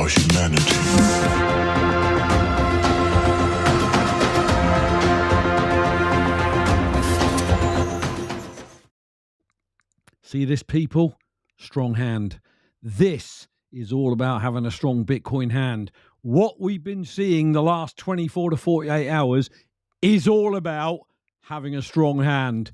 our humanity. See this, people? Strong hand. This is all about having a strong Bitcoin hand. What we've been seeing the last 24 to 48 hours is all about having a strong hand.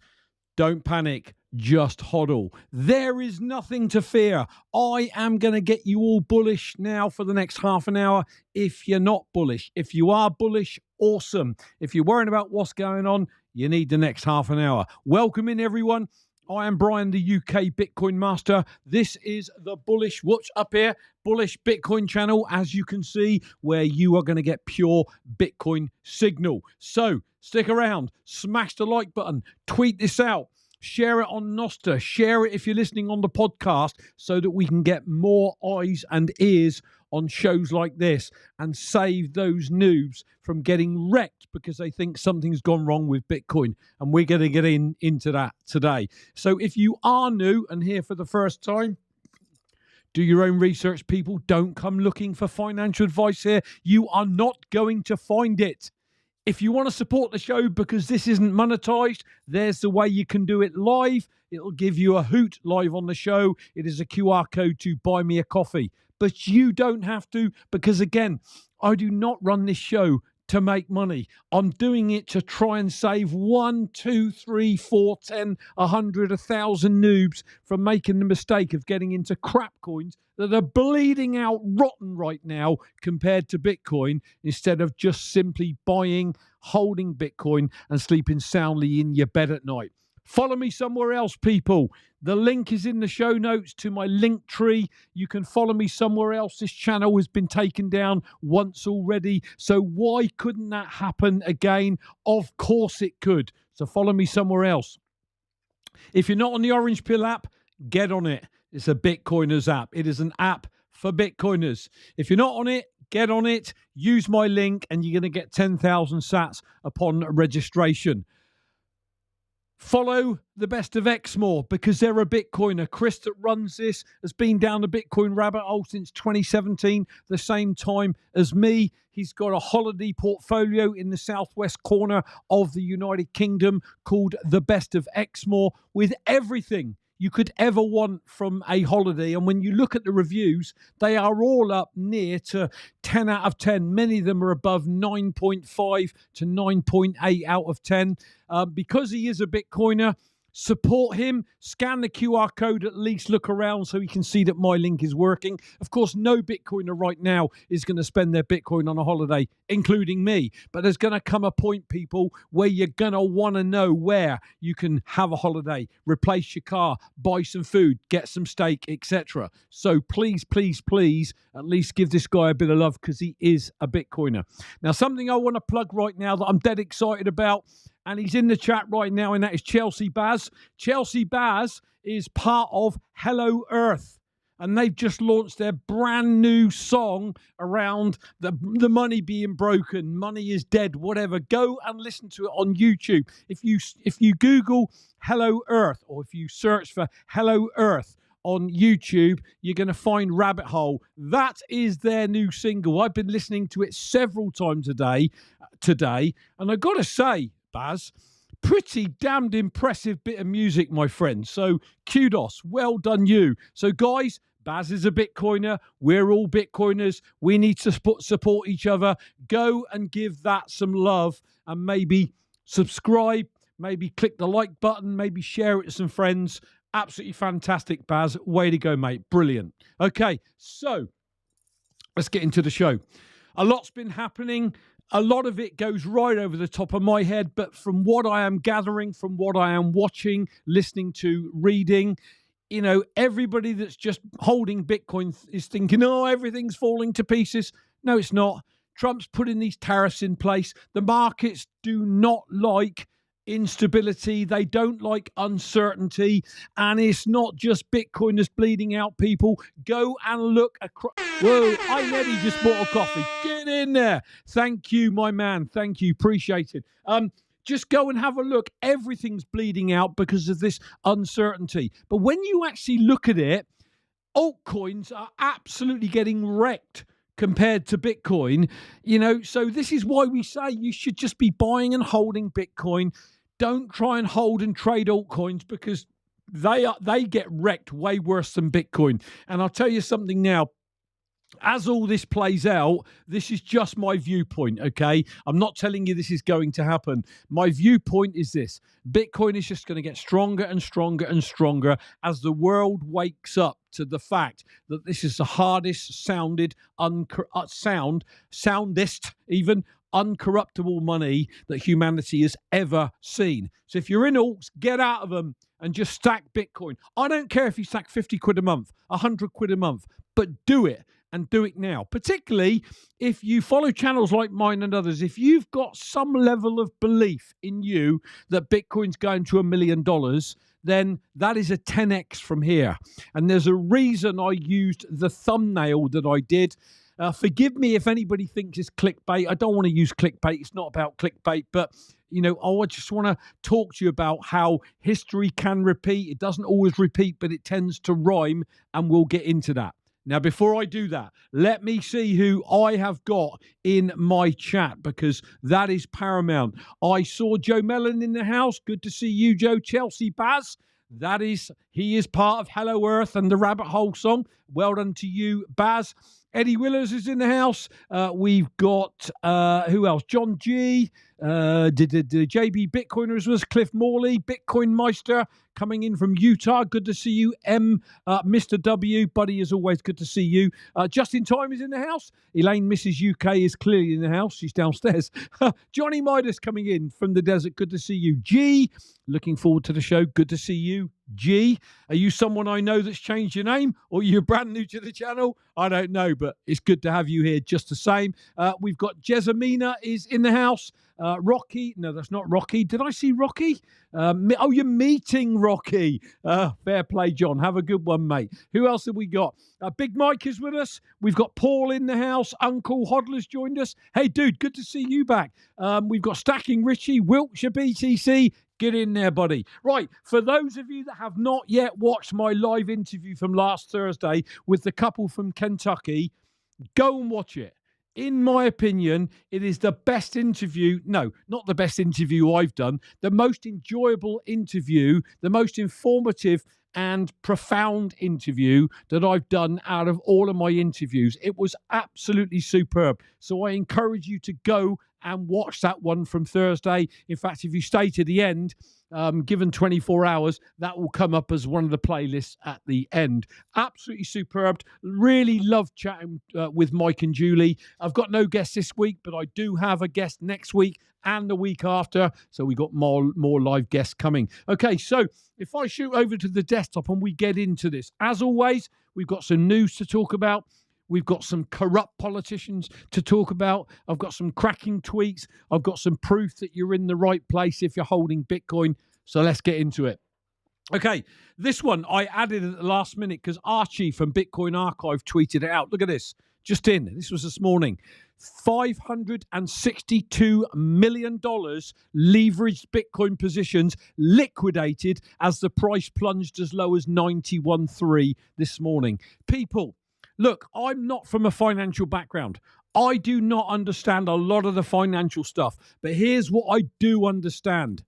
Don't panic, just hodl. There is nothing to fear. I am going to get you all bullish now for the next half an hour if you're not bullish. If you are bullish, awesome. If you're worrying about what's going on, you need the next half an hour. Welcome in, everyone. I am Brian, the UK Bitcoin Master. This is the Bullish, what's up here? Bullish Bitcoin channel, as you can see, where you are going to get pure Bitcoin signal. So stick around, smash the like button, tweet this out, share it on Nostr, share it if you're listening on the podcast so that we can get more eyes and ears on shows like this and save those noobs from getting wrecked because they think something's gone wrong with Bitcoin. And we're going to get into that today. So if you are new and here for the first time, do your own research, people. Don't come looking for financial advice here. You are not going to find it. If you want to support the show because this isn't monetized, there's the way you can do it live. It'll give you a hoot live on the show. It is a QR code to buy me a coffee. But you don't have to because, again, I do not run this show to make money. I'm doing it to try and save 1, 2, 3, 4, 10, 100, 1,000 noobs from making the mistake of getting into crap coins that are bleeding out rotten right now compared to Bitcoin, instead of just simply buying, holding Bitcoin and sleeping soundly in your bed at night. Follow me somewhere else, people. The link is in the show notes to my link tree. You can follow me somewhere else. This channel has been taken down once already. So why couldn't that happen again? Of course it could. So follow me somewhere else. If you're not on the Orange Pill app, get on it. It's a Bitcoiners app. It is an app for Bitcoiners. If you're not on it, get on it. Use my link and you're going to get 10,000 sats upon registration. Follow the best of Exmoor because they're a Bitcoiner. Chris that runs this has been down the Bitcoin rabbit hole since 2017, the same time as me. He's got a holiday portfolio in the southwest corner of the United Kingdom called the Best of Exmoor with everything you could ever want from a holiday. And when you look at the reviews, they are all up near to 10 out of 10. Many of them are above 9.5 to 9.8 out of 10. Because he is a Bitcoiner, support him, scan the QR code, at least look around so you can see that my link is working. Of course, no Bitcoiner right now is going to spend their Bitcoin on a holiday, including me. But there's going to come a point, people, where you're going to want to know where you can have a holiday, replace your car, buy some food, get some steak, etc. So please, please, please, at least give this guy a bit of love because he is a Bitcoiner. Now, something I want to plug right now that I'm dead excited about, and he's in the chat right now, and that is Chelsea Baz. Chelsea Baz is part of Hello Earth, and they've just launched their brand new song around the money being broken, money is dead, whatever. Go and listen to it on YouTube. If you Google Hello Earth, or if you search for Hello Earth on YouTube, you're going to find Rabbit Hole. That is their new single. I've been listening to it several times a day today, and I've got to say, Baz, pretty damned impressive bit of music, my friend. So kudos, well done you. So guys, Baz is a Bitcoiner. We're all Bitcoiners. We need to support each other. Go and give that some love and maybe subscribe, maybe click the like button, maybe share it with some friends. Absolutely fantastic, Baz. Way to go, mate. Brilliant. Okay, so let's get into the show. A lot's been happening. A lot of it goes right over the top of my head, but from what I am gathering, from what I am watching, listening to, reading, you know, everybody that's just holding Bitcoin is thinking, oh, everything's falling to pieces. No, it's not. Trump's putting these tariffs in place. The markets do not like instability. They don't like uncertainty. And it's not just Bitcoin that's bleeding out, people. Go and look across. Whoa, I nearly just bought a coffee. Get in there. Thank you, my man. Thank you. Appreciate it. Just go and have a look. Everything's bleeding out because of this uncertainty. But when you actually look at it, altcoins are absolutely getting wrecked compared to Bitcoin, so this is why we say you should just be buying and holding Bitcoin. Don't try and hold and trade altcoins, because they get wrecked way worse than Bitcoin. And I'll tell you something now. As all this plays out, this is just my viewpoint, okay? I'm not telling you this is going to happen. My viewpoint is this. Bitcoin is just going to get stronger and stronger and stronger as the world wakes up to the fact that this is the hardest soundest even uncorruptible money that humanity has ever seen. So if you're in alts, get out of them and just stack Bitcoin. I don't care if you stack 50 quid a month, 100 quid a month, but do it. And do it now, particularly if you follow channels like mine and others. If you've got some level of belief in you that Bitcoin's going to $1 million, then that is a 10x from here. And there's a reason I used the thumbnail that I did. Forgive me if anybody thinks it's clickbait. I don't want to use clickbait. It's not about clickbait, but I just want to talk to you about how history can repeat. It doesn't always repeat, but it tends to rhyme, and we'll get into that. Now, before I do that, let me see who I have got in my chat, because that is paramount. I saw Joe Mellon in the house. Good to see you, Joe. Chelsea Baz. He is part of Hello Earth and the Rabbit Hole song. Well done to you, Baz. Eddie Willers is in the house. We've got, who else? John G. JB Bitcoiners was Cliff Morley, BitcoinMaster coming in from Utah. Good to see you. Mr. W, buddy, as always, good to see you. Justin Time is in the house. Elaine Mrs. UK is clearly in the house. She's downstairs. Johnny Midas coming in from the desert. Good to see you. G, looking forward to the show. Good to see you. G, are you someone I know that's changed your name, or you're brand new to the channel? I don't know, but it's good to have you here just the same. We've got Jessamina is in the house. Rocky, no, that's not Rocky. Did I see Rocky? You're meeting Rocky. Fair play, John. Have a good one, mate. Who else have we got? Big Mike is with us. We've got Paul in the house. Uncle Hodler's joined us. Hey, dude, good to see you back. We've got Stacking Richie, Wiltshire BTC. Get in there, buddy. Right, for those of you that have not yet watched my live interview from last Thursday with the couple from Kentucky, go and watch it. In my opinion, it is the best interview. No, not the best interview I've done. The most enjoyable interview, the most informative and profound interview that I've done out of all of my interviews. It was absolutely superb. So I encourage you to go and watch that one from Thursday. In fact, if you stay to the end, given 24 hours, that will come up as one of the playlists at the end. Absolutely superb. Really love chatting with Mike and Julie. I've got no guests this week, but I do have a guest next week and the week after. So we got more live guests coming. Okay, so if I shoot over to the desktop and we get into this, as always, we've got some news to talk about. We've got some corrupt politicians to talk about. I've got some cracking tweets. I've got some proof that you're in the right place if you're holding Bitcoin. So let's get into it. Okay, this one I added at the last minute because Archie from Bitcoin Archive tweeted it out. Look at this. Just in. This was this morning. $562 million leveraged Bitcoin positions liquidated as the price plunged as low as 91.3 this morning. People, look, I'm not from a financial background. I do not understand a lot of the financial stuff. But here's what I do understand.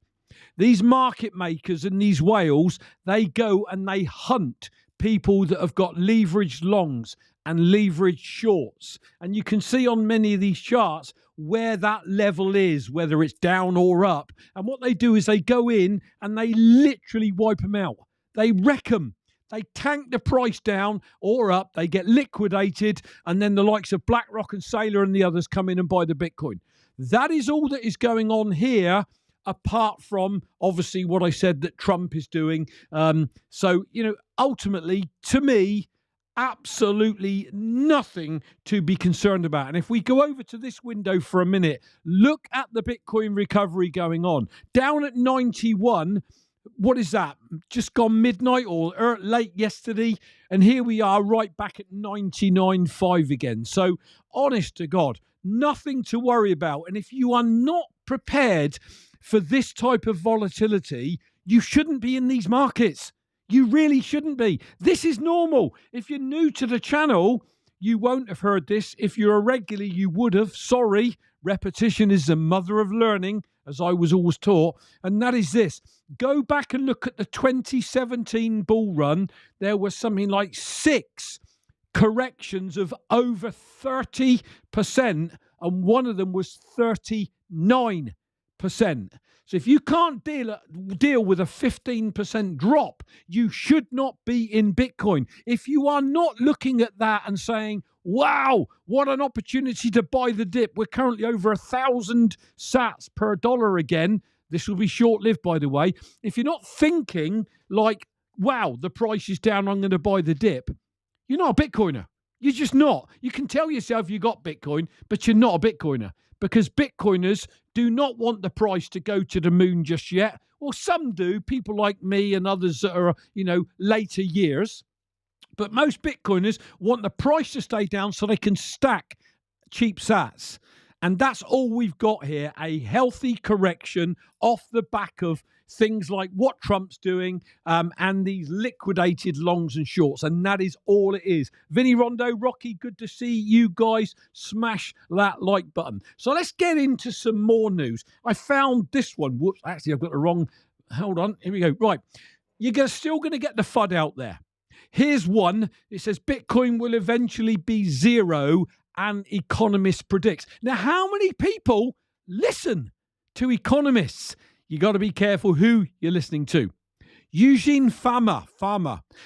These market makers and these whales, they go and they hunt people that have got leveraged longs and leveraged shorts. And you can see on many of these charts where that level is, whether it's down or up. And what they do is they go in and they literally wipe them out. They wreck them. They tank the price down or up, they get liquidated, and then the likes of BlackRock and Saylor and the others come in and buy the Bitcoin. That is all that is going on here, apart from, obviously, what I said that Trump is doing. So, ultimately, to me, absolutely nothing to be concerned about. And if we go over to this window for a minute, look at the Bitcoin recovery going on. Down at 91, what is that? Just gone midnight or late yesterday. And here we are right back at 99.5 again. So honest to God, nothing to worry about. And if you are not prepared for this type of volatility, you shouldn't be in these markets. You really shouldn't be. This is normal. If you're new to the channel, you won't have heard this. If you're a regular, you would have. Sorry, repetition is the mother of learning, as I was always taught. And that is this. Go back and look at the 2017 bull run. There was something like 6 corrections of over 30%, and one of them was 39%. So if you can't deal with a 15% drop, you should not be in Bitcoin. If you are not looking at that and saying, wow, what an opportunity to buy the dip. We're currently over 1,000 sats per dollar again. This will be short-lived, by the way. If you're not thinking like, wow, the price is down, I'm going to buy the dip, you're not a Bitcoiner. You're just not. You can tell yourself you got Bitcoin, but you're not a Bitcoiner, because Bitcoiners do not want the price to go to the moon just yet. Well, some do, people like me and others that are, later years. But most Bitcoiners want the price to stay down so they can stack cheap sats. And that's all we've got here, a healthy correction off the back of things like what Trump's doing and these liquidated longs and shorts. And that is all it is. Vinny Rondo, Rocky, good to see you guys. Smash that like button. So let's get into some more news. I found this one. Whoops, actually, I've got the wrong. Hold on. Here we go. Right. You're still going to get the FUD out there. Here's one. It says Bitcoin will eventually be zero, and economist predicts. Now, how many people listen to economists? You got to be careful who you're listening to. Eugene Fama,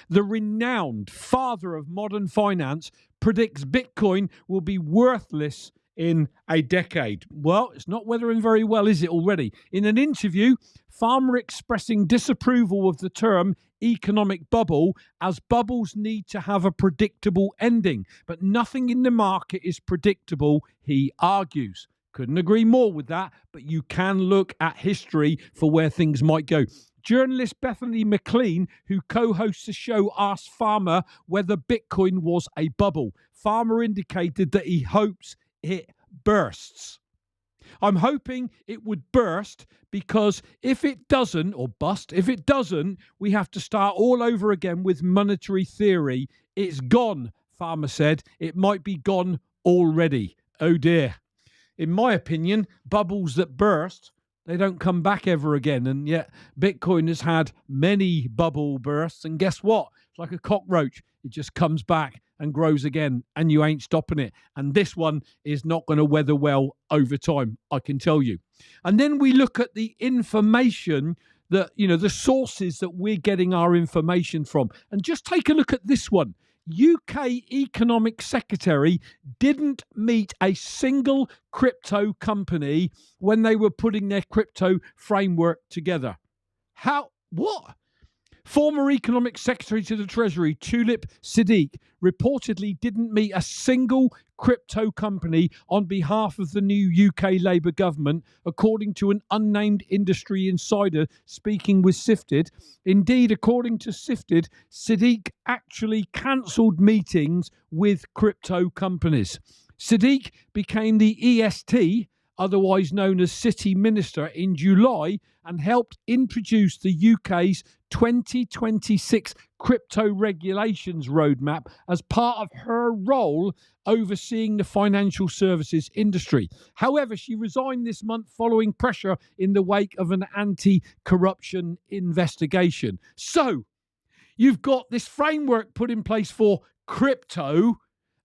the renowned father of modern finance, predicts Bitcoin will be worthless in a decade. Well, it's not weathering very well, is it already? In an interview, Fama expressing disapproval of the term economic bubble, as bubbles need to have a predictable ending. But nothing in the market is predictable, he argues. Couldn't agree more with that, but you can look at history for where things might go. Journalist Bethany McLean, who co-hosts the show, asked Farmer whether Bitcoin was a bubble. Farmer indicated that he hopes it bursts. I'm hoping it would burst, because if it doesn't, or bust, if it doesn't, we have to start all over again with monetary theory. It's gone, Farmer said. It might be gone already. Oh dear. In my opinion, bubbles that burst, they don't come back ever again. And yet Bitcoin has had many bubble bursts. And guess what? It's like a cockroach. It just comes back and grows again, and you ain't stopping it. And this one is not going to weather well over time, I can tell you. And then we look at the information that, the sources that we're getting our information from. And just take a look at this one. UK Economic Secretary didn't meet a single crypto company when they were putting their crypto framework together. How? What? Former Economic Secretary to the Treasury, Tulip Siddiq, reportedly didn't meet a single crypto company on behalf of the new UK Labour government, according to an unnamed industry insider speaking with Sifted. Indeed, according to Sifted, Siddiq actually cancelled meetings with crypto companies. Siddiq became the EST, otherwise known as City Minister, in July, and helped introduce the UK's 2026 crypto regulations roadmap as part of her role overseeing the financial services industry. However, she resigned this month following pressure in the wake of an anti-corruption investigation. So, you've got this framework put in place for crypto,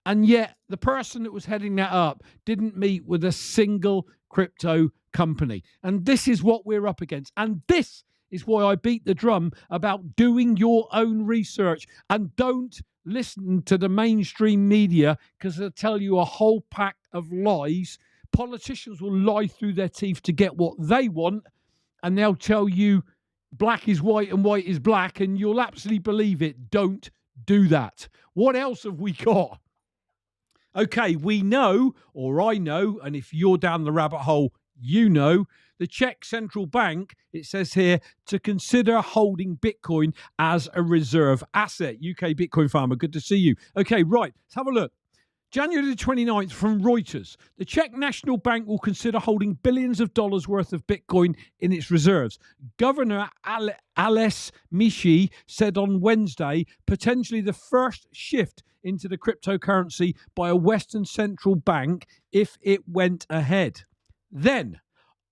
and yet the person that was heading that up didn't meet with a single crypto company. And this is what we're up against. And this is why I beat the drum about doing your own research, and don't listen to the mainstream media, because they'll tell you a whole pack of lies. Politicians will lie through their teeth to get what they want, and they'll tell you black is white and white is black, and you'll absolutely believe it. Don't do that. What else have we got? Okay, we know, or I know, and if you're down the rabbit hole, you know, the Czech central bank, it says here, to consider holding Bitcoin as a reserve asset. UK Bitcoin Farmer, good to see you. Okay, right, let's have a look. January the 29th from Reuters. The Czech National Bank will consider holding billions of dollars worth of Bitcoin in its reserves. Governor Ales Mishi said on Wednesday, potentially the first shift into the cryptocurrency by a Western central bank if it went ahead. Then,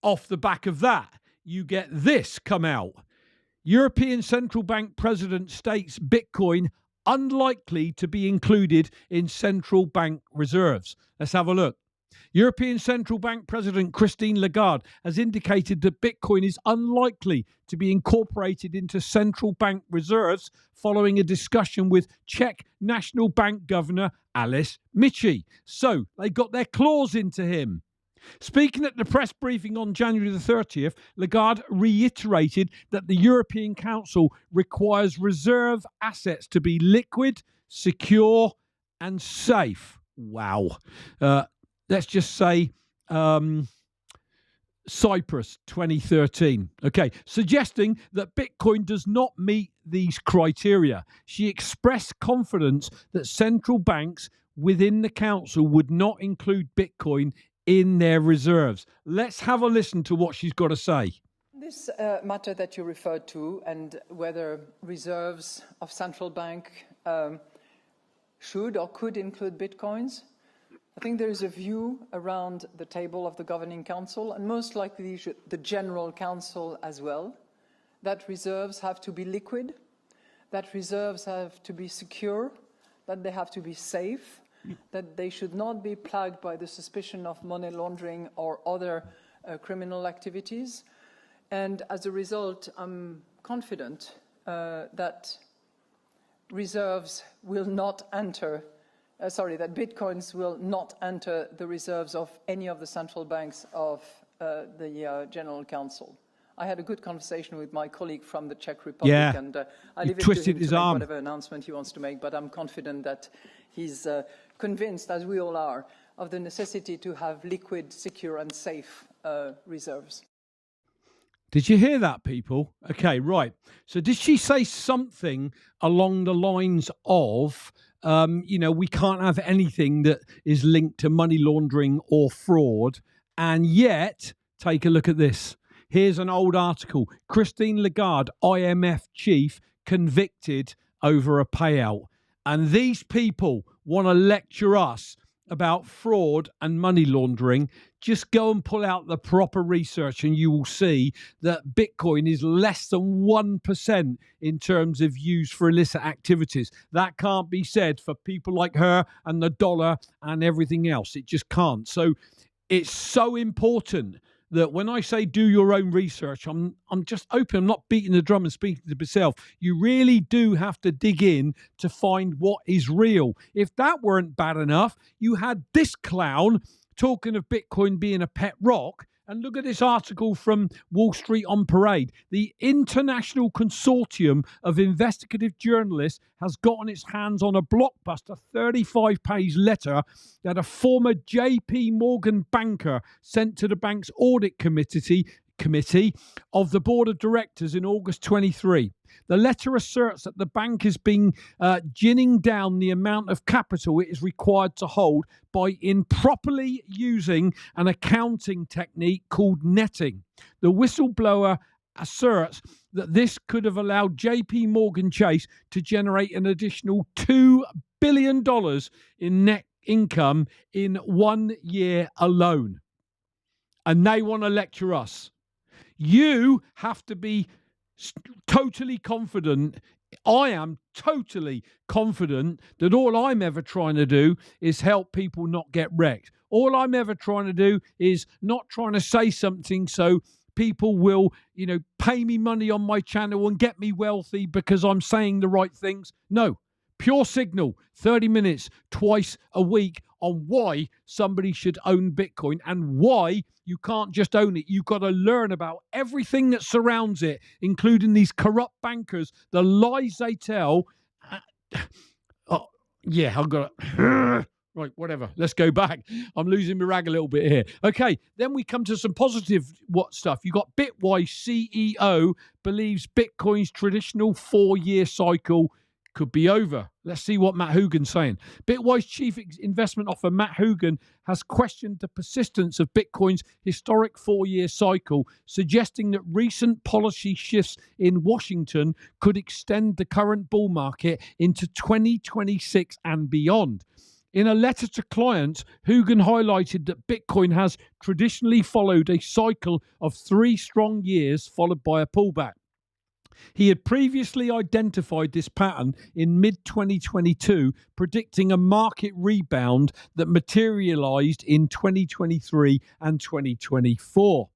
off the back of that, you get this come out. European Central Bank President states Bitcoin unlikely to be included in central bank reserves. Let's have a look. European Central Bank President Christine Lagarde has indicated that Bitcoin is unlikely to be incorporated into central bank reserves following a discussion with Czech National Bank Governor Ales Mishi. So they got their claws into him. Speaking at the press briefing on January the 30th, Lagarde reiterated that the European Council requires reserve assets to be liquid, secure, and safe. Wow. Let's just say Cyprus 2013. Okay, suggesting that Bitcoin does not meet these criteria. She expressed confidence that central banks within the council would not include Bitcoin in their reserves. Let's have a listen to what she's got to say. This matter that you referred to, and whether reserves of central bank should or could include Bitcoins, I think there is a view around the table of the Governing Council, and most likely the General Council as well, that reserves have to be liquid, that reserves have to be secure, that they have to be safe, that they should not be plagued by the suspicion of money laundering or other criminal activities. And as a result, I'm confident that reserves will not enter, that Bitcoins will not enter the reserves of any of the central banks of the General Council. I had a good conversation with my colleague from the Czech Republic, and I leave it to him to make whatever announcement he wants to make, but I'm confident that he's convinced, as we all are, of the necessity to have liquid, secure and safe reserves. Did you hear that, people? Okay, right. So did she say something along the lines of, we can't have anything that is linked to money laundering or fraud, and yet, take a look at this. Here's an old article. Christine Lagarde, IMF chief, convicted over a payout. And these people want to lecture us about fraud and money laundering. Just go and pull out the proper research and you will see that Bitcoin is less than 1% in terms of use for illicit activities. That can't be said for people like her and the dollar and everything else. It just can't. So it's so important that when I say do your own research, I'm just open. I'm not beating the drum and speaking to myself. You really do have to dig in to find what is real. If that weren't bad enough, you had this clown talking of Bitcoin being a pet rock. And look at this article from Wall Street on Parade. The International Consortium of Investigative Journalists has gotten its hands on a blockbuster 35-page letter that a former JP Morgan banker sent to the bank's audit committee of the board of directors in August 23. The letter asserts that the bank has been ginning down the amount of capital it is required to hold by improperly using an accounting technique called netting. The whistleblower asserts that this could have allowed JP Morgan Chase to generate an additional $2 billion in net income in 1 year alone. And they want to lecture us. You have to be totally confident. I am totally confident that all I'm ever trying to do is help people not get wrecked. All I'm ever trying to do is not trying to say something so people will, pay me money on my channel and get me wealthy because I'm saying the right things. No. Pure signal, 30 minutes, twice a week on why somebody should own Bitcoin and why you can't just own it. You've got to learn about everything that surrounds it, including these corrupt bankers, the lies they tell. I've got to... Right, whatever. Let's go back. I'm losing my rag a little bit here. Okay, then we come to some positive stuff. You got Bitwise CEO believes Bitcoin's traditional 4-year cycle could be over. Let's see what Matt Hoogan's saying. Bitwise Chief Investment Officer Matt Hoogan has questioned the persistence of Bitcoin's historic 4-year cycle, suggesting that recent policy shifts in Washington could extend the current bull market into 2026 and beyond. In a letter to clients, Hoogan highlighted that Bitcoin has traditionally followed a cycle of 3 strong years followed by a pullback. He had previously identified this pattern in mid-2022, predicting a market rebound that materialized in 2023 and 2024.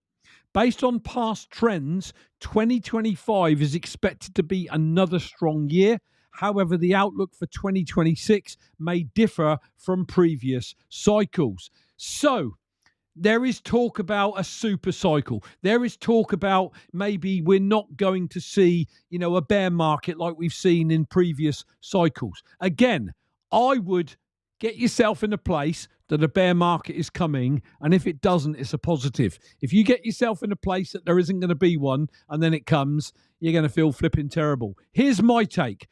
Based on past trends, 2025 is expected to be another strong year. However, the outlook for 2026 may differ from previous cycles. So, there is talk about a super cycle. There is talk about maybe we're not going to see, a bear market like we've seen in previous cycles. Again, I would get yourself in a place that a bear market is coming, and if it doesn't, it's a positive. If you get yourself in a place that there isn't going to be one, and then it comes, you're going to feel flipping terrible. Here's my take.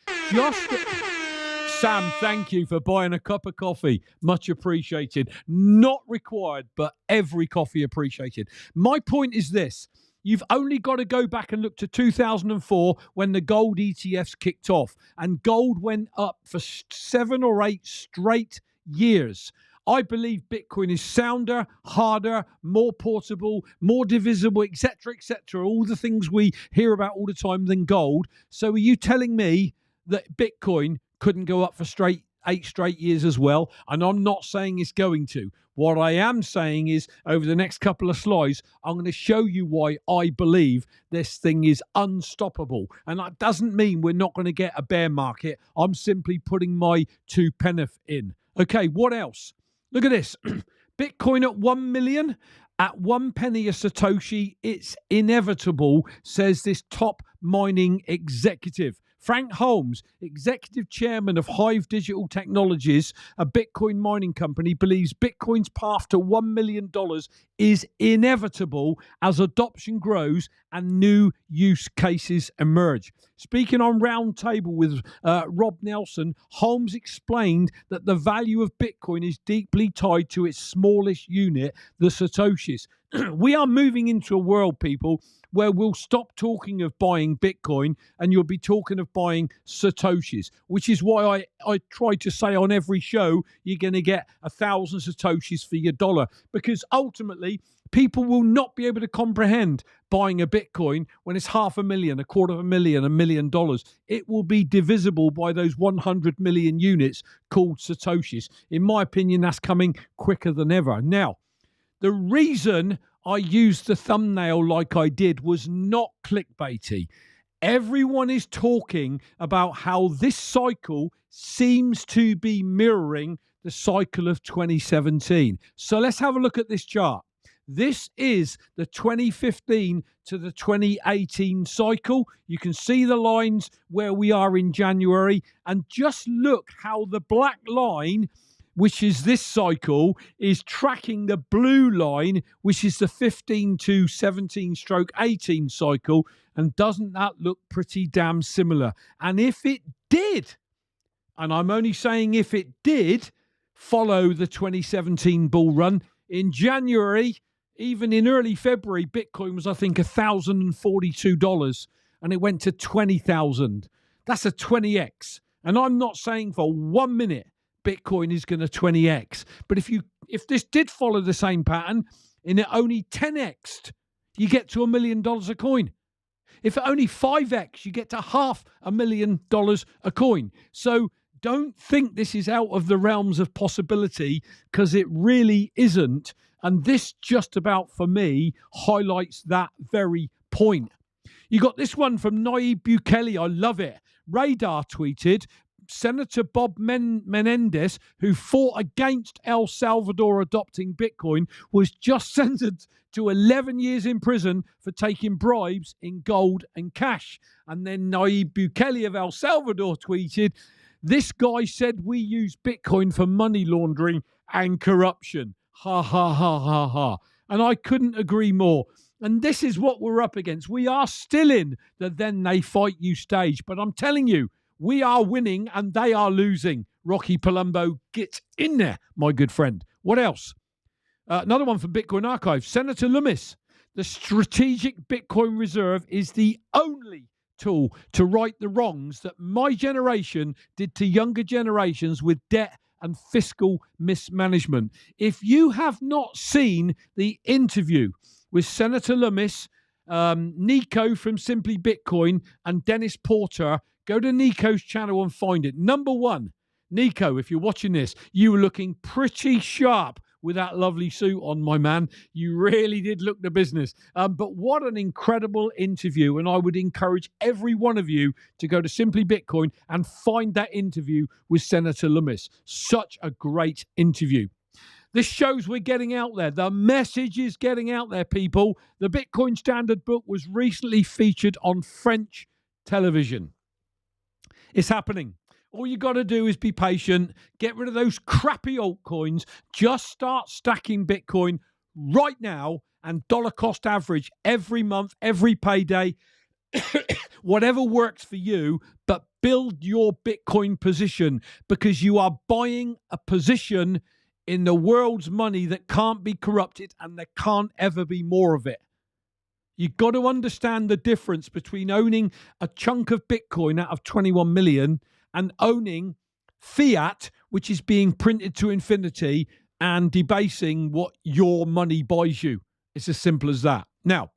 Sam, thank you for buying a cup of coffee. Much appreciated. Not required, but every coffee appreciated. My point is this. You've only got to go back and look to 2004 when the gold ETFs kicked off and gold went up for 7 or 8 straight years. I believe Bitcoin is sounder, harder, more portable, more divisible, etc., all the things we hear about all the time than gold. So are you telling me that Bitcoin couldn't go up for 8 straight years as well? And I'm not saying it's going to. What I am saying is over the next couple of slides, I'm going to show you why I believe this thing is unstoppable. And that doesn't mean we're not going to get a bear market. I'm simply putting my 2 pence in. Okay, what else? Look at this. Bitcoin at 1 million, at 1 penny a Satoshi, it's inevitable, says this top mining executive. Frank Holmes, executive chairman of Hive Digital Technologies, a Bitcoin mining company, believes Bitcoin's path to $1 million is inevitable as adoption grows and new use cases emerge. Speaking on Roundtable with Rob Nelson, Holmes explained that the value of Bitcoin is deeply tied to its smallest unit, the Satoshis. We are moving into a world, people, where we'll stop talking of buying Bitcoin and you'll be talking of buying Satoshis, which is why I try to say on every show, you're going to get 1,000 Satoshis for your dollar, because ultimately people will not be able to comprehend buying a Bitcoin when it's $500,000, $250,000, $1 million. It will be divisible by those 100 million units called Satoshis. In my opinion, that's coming quicker than ever. Now, the reason I used the thumbnail like I did was not clickbaity. Everyone is talking about how this cycle seems to be mirroring the cycle of 2017. So let's have a look at this chart. This is the 2015 to the 2018 cycle. You can see the lines where we are in January, and just look how the black line, which is this cycle, is tracking the blue line, which is the 15 to 17 stroke 18 cycle. And doesn't that look pretty damn similar? And if it did, and I'm only saying if it did, follow the 2017 bull run, in January, even in early February, Bitcoin was, I think, $1,042, and it went to 20,000. That's a 20x. And I'm not saying for 1 minute Bitcoin is going to 20x. But if this did follow the same pattern and it only 10x'd, you get to $1 million a coin. If it only 5x, you get to $500,000 a coin. So don't think this is out of the realms of possibility, because it really isn't. And this just about, for me, highlights that very point. You got this one from Nayib Bukele. I love it. Radar tweeted, Senator Bob Menendez, who fought against El Salvador adopting Bitcoin, was just sentenced to 11 years in prison for taking bribes in gold and cash. And then Nayib Bukele of El Salvador tweeted, this guy said we use Bitcoin for money laundering and corruption. Ha, ha, ha, ha, ha. And I couldn't agree more. And this is what we're up against. We are still in the then they fight you stage. But I'm telling you, We are winning and they are losing. Rocky Palumbo, get in there, my good friend. What else? Another one from Bitcoin Archive. Senator Loomis. The strategic Bitcoin reserve is the only tool to right the wrongs that my generation did to younger generations with debt and fiscal mismanagement. If you have not seen the interview with Senator Loomis, Nico from Simply Bitcoin, and Dennis Porter, go to Nico's channel and find it. Number one, Nico, if you're watching this, you were looking pretty sharp with that lovely suit on, my man. You really did look the business. But what an incredible interview. And I would encourage every one of you to go to Simply Bitcoin and find that interview with Senator Loomis. Such a great interview. This shows we're getting out there. The message is getting out there, people. The Bitcoin Standard book was recently featured on French television. It's happening. All you got to do is be patient, get rid of those crappy altcoins, just start stacking Bitcoin right now and dollar cost average every month, every payday, whatever works for you, but build your Bitcoin position because you are buying a position in the world's money that can't be corrupted and there can't ever be more of it. You've got to understand the difference between owning a chunk of Bitcoin out of 21 million and owning fiat, which is being printed to infinity and debasing what your money buys you. It's as simple as that. Now,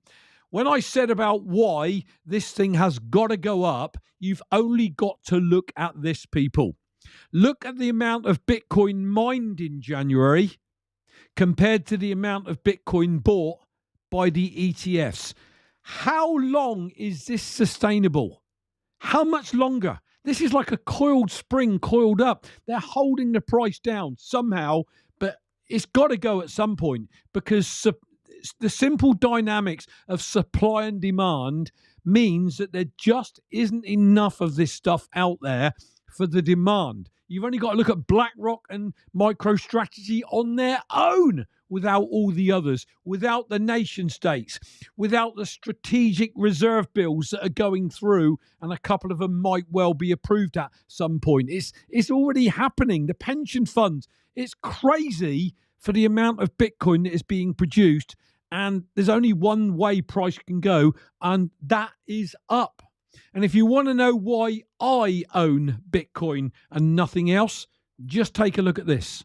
when I said about why this thing has got to go up, you've only got to look at this, people. Look at the amount of Bitcoin mined in January compared to the amount of Bitcoin bought by the ETFs. How long is this sustainable? How much longer? This is like a coiled spring coiled up. They're holding the price down somehow, but it's got to go at some point because the simple dynamics of supply and demand means that there just isn't enough of this stuff out there for the demand. You've only got to look at BlackRock and MicroStrategy on their own without all the others, without the nation states, without the strategic reserve bills that are going through, and a couple of them might well be approved at some point. It's already happening. The pension funds, it's crazy for the amount of Bitcoin that is being produced, and there's only one way price can go, and that is up. And if you want to know why I own Bitcoin and nothing else, just take a look at this.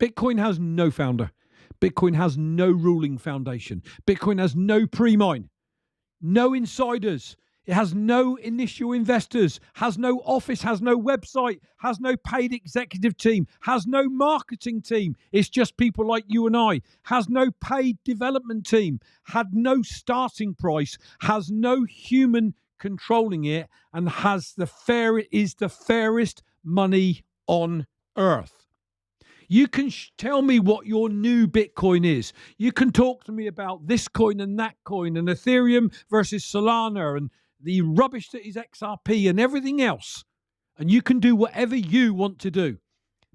Bitcoin has no founder. Bitcoin has no ruling foundation. Bitcoin has no pre-mine, no insiders. It has no initial investors, has no office, has no website, has no paid executive team, has no marketing team. It's just people like you and I. Has no paid development team, had no starting price, has no human controlling it, and is the fairest money on earth. You can tell me what your new Bitcoin is. You can talk to me about this coin and that coin and Ethereum versus Solana and the rubbish that is XRP and everything else. And you can do whatever you want to do.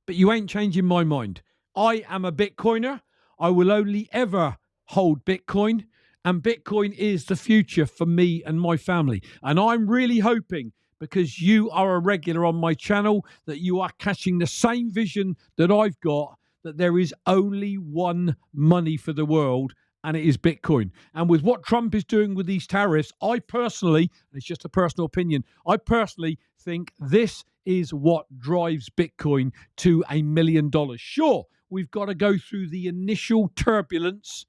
But you ain't changing my mind. I am a Bitcoiner. I will only ever hold Bitcoin. And Bitcoin is the future for me and my family. And I'm really hoping, because you are a regular on my channel, that you are catching the same vision that I've got, that there is only one money for the world, and it is Bitcoin. And with what Trump is doing with these tariffs, I personally, and it's just a personal opinion, I personally think this is what drives Bitcoin to $1 million. Sure, we've got to go through the initial turbulence.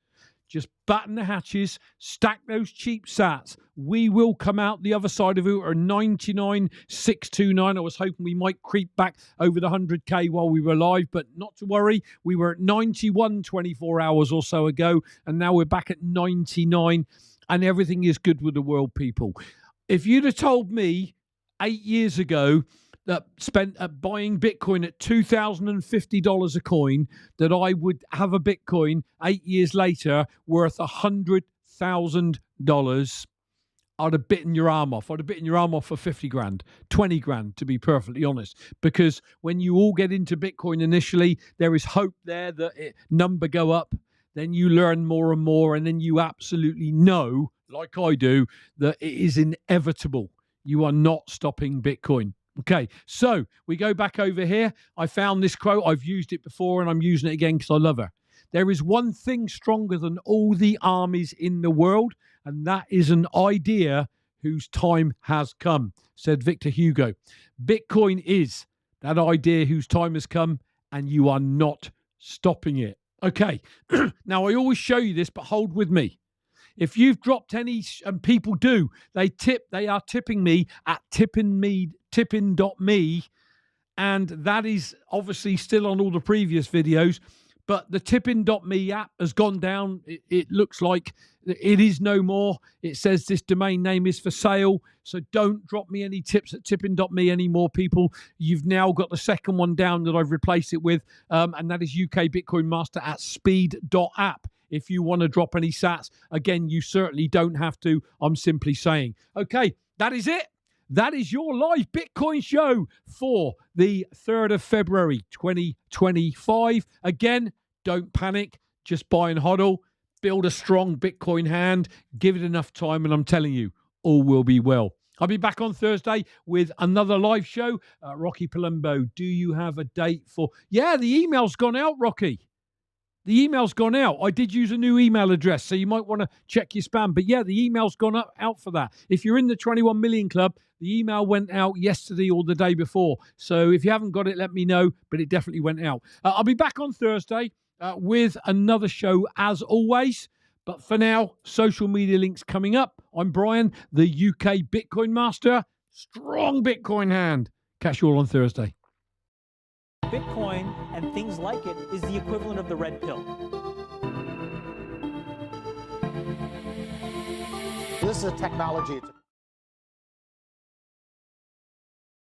Just batten the hatches, stack those cheap sats. We will come out the other side of it at 99,629. I was hoping we might creep back over the 100K while we were live, but not to worry. We were at 91 24 hours or so ago, and now we're back at 99, and everything is good with the world, people. If you'd have told me 8 years ago that spent buying Bitcoin at $2,050 a coin, that I would have a Bitcoin 8 years later worth $100,000, I'd have bitten your arm off. I'd have bitten your arm off for 50 grand, 20 grand, to be perfectly honest. Because when you all get into Bitcoin initially, there is hope there that number go up. Then you learn more and more, and then you absolutely know, like I do, that it is inevitable. You are not stopping Bitcoin. Okay, so we go back over here. I found this quote. I've used it before and I'm using it again because I love her. There is one thing stronger than all the armies in the world, and that is an idea whose time has come, said Victor Hugo. Bitcoin is that idea whose time has come, and you are not stopping it. Okay, now I always show you this, but hold with me. If you've dropped any, and people do, they are tipping me at tipping.me, and that is obviously still on all the previous videos, but the tipping.me app has gone down. It looks like it is no more. It says this domain name is for sale, so don't drop me any tips at tipping.me anymore, people. You've now got the second one down that I've replaced it with, and that is UKBitcoinMaster at speed.app. If you want to drop any sats, again, you certainly don't have to. I'm simply saying. Okay, that is it. That is your live Bitcoin show for the 3rd of February, 2025. Again, don't panic. Just buy and hodl. Build a strong Bitcoin hand. Give it enough time, and I'm telling you, all will be well. I'll be back on Thursday with another live show. Rocky Palumbo, do you have a date for... Yeah, the email's gone out, Rocky. The email's gone out. I did use a new email address, so you might want to check your spam. But yeah, the email's gone out for that. If you're in the 21 million club, the email went out yesterday or the day before. So if you haven't got it, let me know. But it definitely went out. I'll be back on Thursday with another show as always. But for now, social media links coming up. I'm Brian, the UK Bitcoin Master. Strong Bitcoin hand. Catch you all on Thursday. Bitcoin and things like it is the equivalent of the red pill. This is a technology.